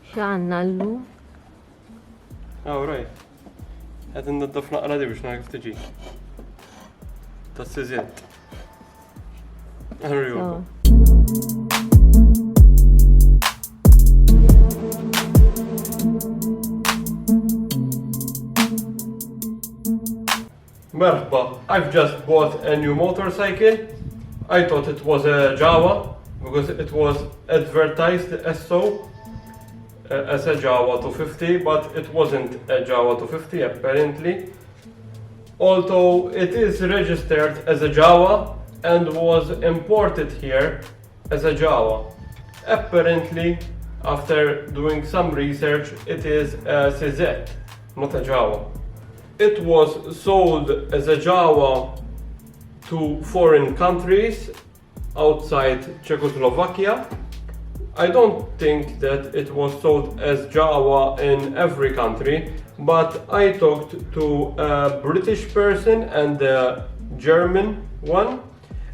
X'għandna llum? Oh, right. Għed n-naddaf naqra di biex naħgħif tiġi. Tas-sizjet. Unreal. Merhaba, I've just bought a new motorcycle. I thought it was a Jawa because it was advertised as so, as a Jawa 250, but it wasn't a Jawa 250 apparently. Although it is registered as a Jawa and was imported here as a Jawa. Apparently, after doing some research, it is a CZ, not a Jawa. It was sold as a Jawa to foreign countries outside Czechoslovakia. I don't think that it was sold as Jawa in every country, but I talked to a British person and a German one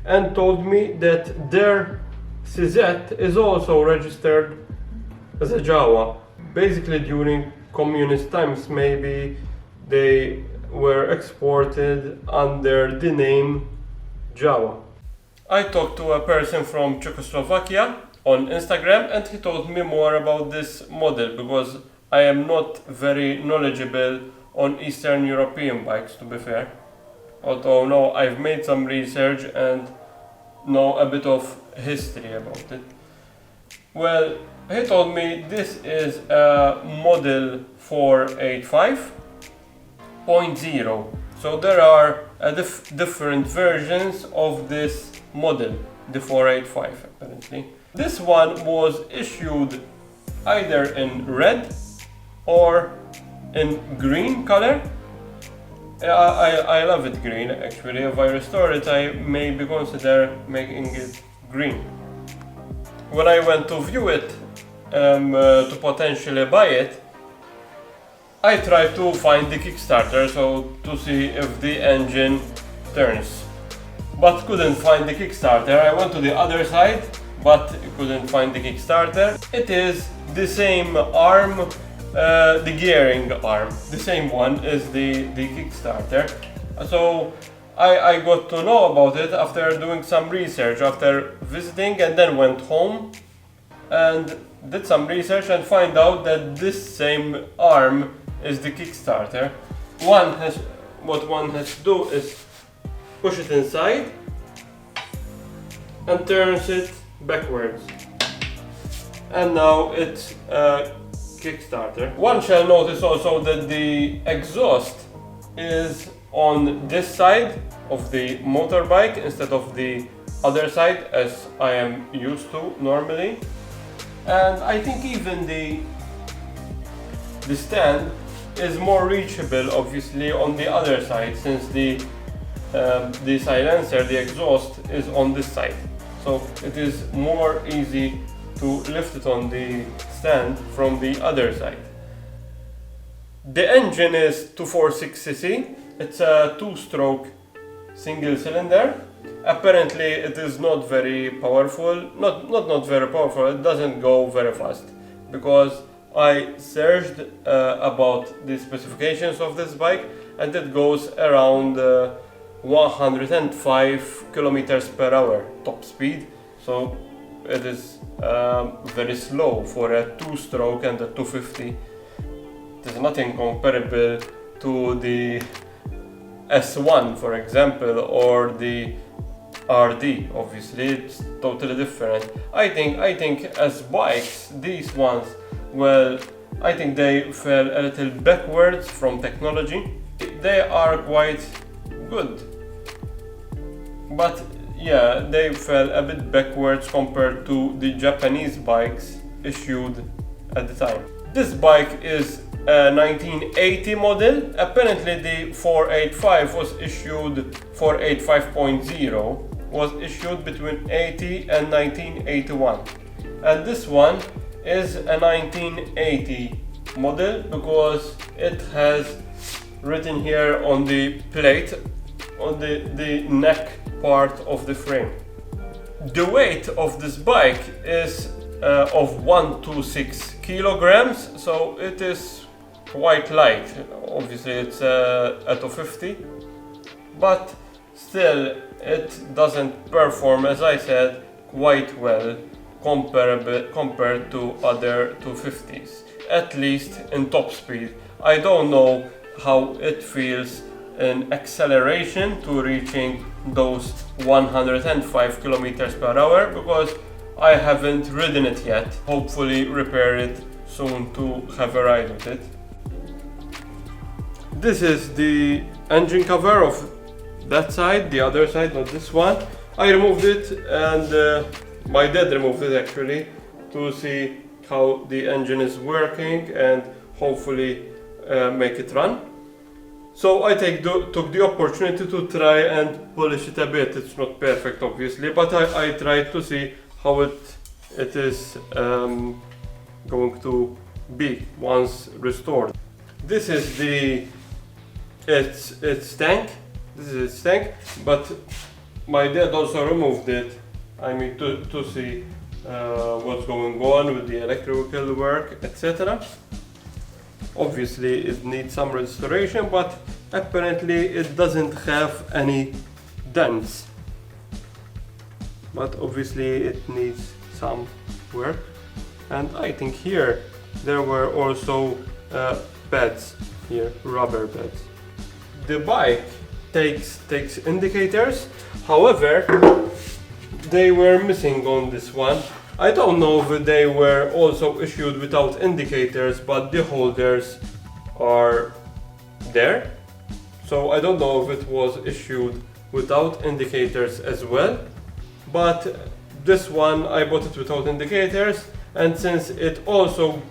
and told me that their CZ is also registered as a Jawa. Basically during communist times maybe they were exported under the name Jawa. I talked to a person from Czechoslovakia on Instagram and he told me more about this model because I am not very knowledgeable on Eastern European bikes, to be fair. Although no, I've made some research and know a bit of history about it. Well, he told me this is a model 485.0. So there are different versions of this model, the 485 apparently. This one was issued either in red or in green color. I love it green actually. If I restore it, I maybe consider making it green. When I went to view it, to potentially buy it, I tried to find the Kickstarter, so to see if the engine turns. But couldn't find the Kickstarter. I went to the other side, but couldn't find the Kickstarter. It is the same arm, the gearing arm. The same one is the Kickstarter. So I got to know about it after doing some research, after visiting, and then went home and did some research and find out that this same arm is the Kickstarter. What one has to do is push it inside and turns it backwards. And now it's a Kickstarter. One shall notice also that the exhaust is on this side of the motorbike instead of the other side as I am used to normally. And I think even the stand is more reachable obviously on the other side since the silencer, the exhaust is on this side. So it is more easy to lift it on the stand from the other side. The engine is 246cc. It's a two-stroke single cylinder. Apparently it is not very powerful. Not very powerful, it doesn't go very fast because I searched about the specifications of this bike and it goes around 105 kilometers per hour top speed. So it is very slow for a two-stroke and a 250. There's nothing comparable to the S1 for example or the RD. Obviously it's totally different. I think as bikes these ones, well, I think they fell a little backwards from technology. They are quite good, but yeah, they fell a bit backwards compared to the Japanese bikes issued at the time. This bike is a 1980 model. Apparently the 485 was issued, 485.0 was issued between 80 and 1981. And this one is a 1980 model because it has written here on the plate, on the neck part of the frame. The weight of this bike is of 126 kilograms, so it is quite light. Obviously it's at a 50, but still it doesn't perform, as I said, quite well compared to other 250s, at least in top speed. I don't know how it feels in acceleration to reaching those 105 kilometers per hour, because I haven't ridden it yet. Hopefully repair it soon to have a ride with it. This is the engine cover of that side, the other side, not this one. I removed it, and my dad removed it actually, to see how the engine is working and hopefully make it run. So I took the opportunity to try and polish it a bit. It's not perfect obviously, but I tried to see how it is going to be once restored. This is its tank. This is its tank, but my dad also removed it. I mean, to see what's going on with the electrical work, etc. Obviously it needs some restoration, but apparently it doesn't have any dents. But obviously it needs some work. And I think here there were also pads here, rubber pads. The bike takes indicators, however they were missing on this one. I don't know if they were also issued without indicators, but the holders are there. So I don't know if it was issued without indicators as well. But this one I bought it without indicators, and since it also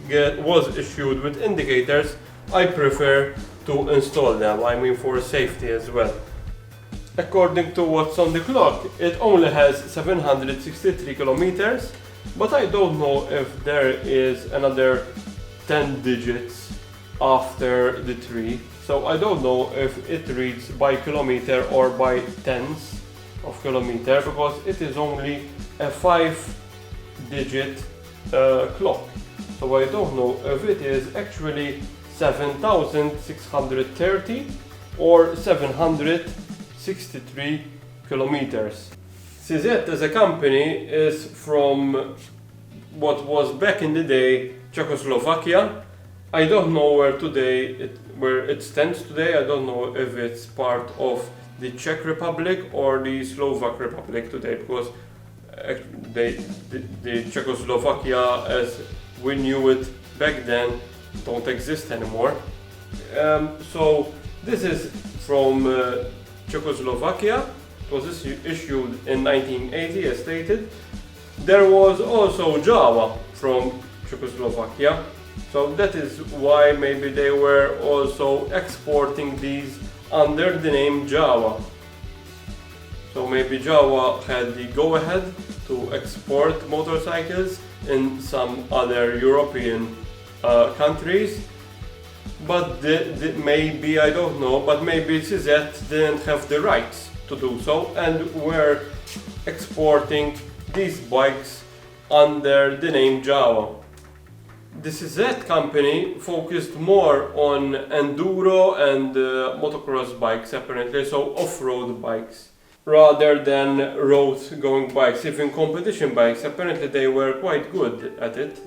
was issued with indicators, I prefer to install them, I mean for safety as well. According to what's on the clock, it only has 763 kilometers, but I don't know if there is another 10 digits after the 3. So I don't know if it reads by kilometer or by tenths of kilometer, because it is only a 5-digit clock. So I don't know if it is actually 7,630 or 763 kilometers. CZ as a company is from what was back in the day Czechoslovakia. I don't know where it stands today. I don't know if it's part of the Czech Republic or the Slovak Republic today, because the Czechoslovakia as we knew it back then don't exist anymore. So this is from Czechoslovakia. It was issued in 1980 as stated. There was also Jawa from Czechoslovakia, so that is why maybe they were also exporting these under the name Jawa. So maybe Jawa had the go-ahead to export motorcycles in some other European countries, but maybe, I don't know, but maybe CZ didn't have the rights to do so and were exporting these bikes under the name Jawa. The CZ company focused more on enduro and motocross bikes apparently, so off-road bikes, rather than road-going bikes. Even competition bikes, apparently they were quite good at it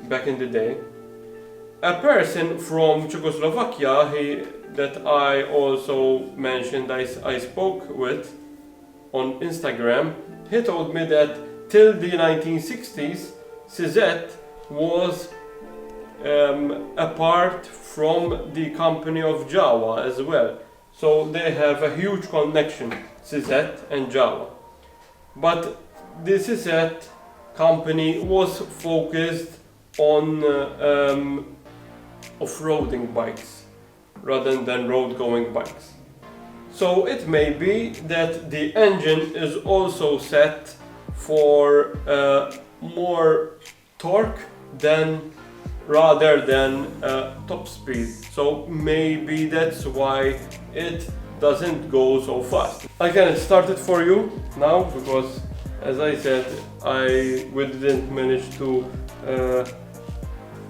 back in the day. A person from Czechoslovakia that I also mentioned I spoke with on Instagram, he told me that till the 1960s CZ was apart from the company of Jawa as well. So they have a huge connection, CZ and Jawa. But the CZ company was focused on off-roading bikes rather than road-going bikes. So it may be that the engine is also set for more torque rather than top speed. So maybe that's why it doesn't go so fast. I can start it for you now, because as I said, we didn't manage to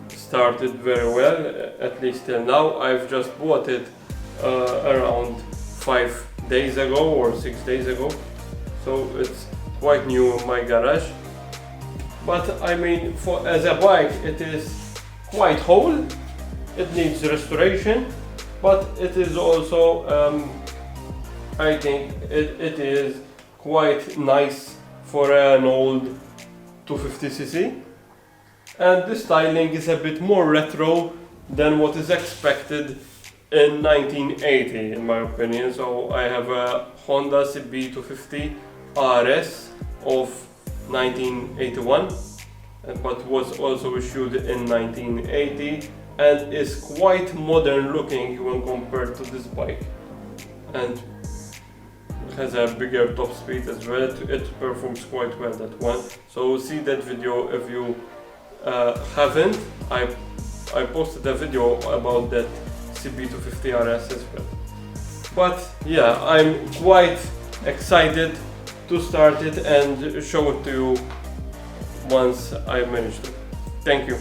start it very well, at least till now. I've just bought it around 5 days ago or 6 days ago, so it's quite new in my garage. But I mean, as a bike, it is quite whole. It needs restoration, but it is also, I think it is quite nice for an old 250cc. And the styling is a bit more retro than what is expected in 1980, in my opinion. So I have a Honda CB250 RS of 1981, but was also issued in 1980 and is quite modern looking when compared to this bike, and has a bigger top speed as well. It performs quite well, that one. So see that video if you haven't. I posted a video about that CB250 RS as well. But yeah, I'm quite excited to start it and show it to you once I manage to. Thank you.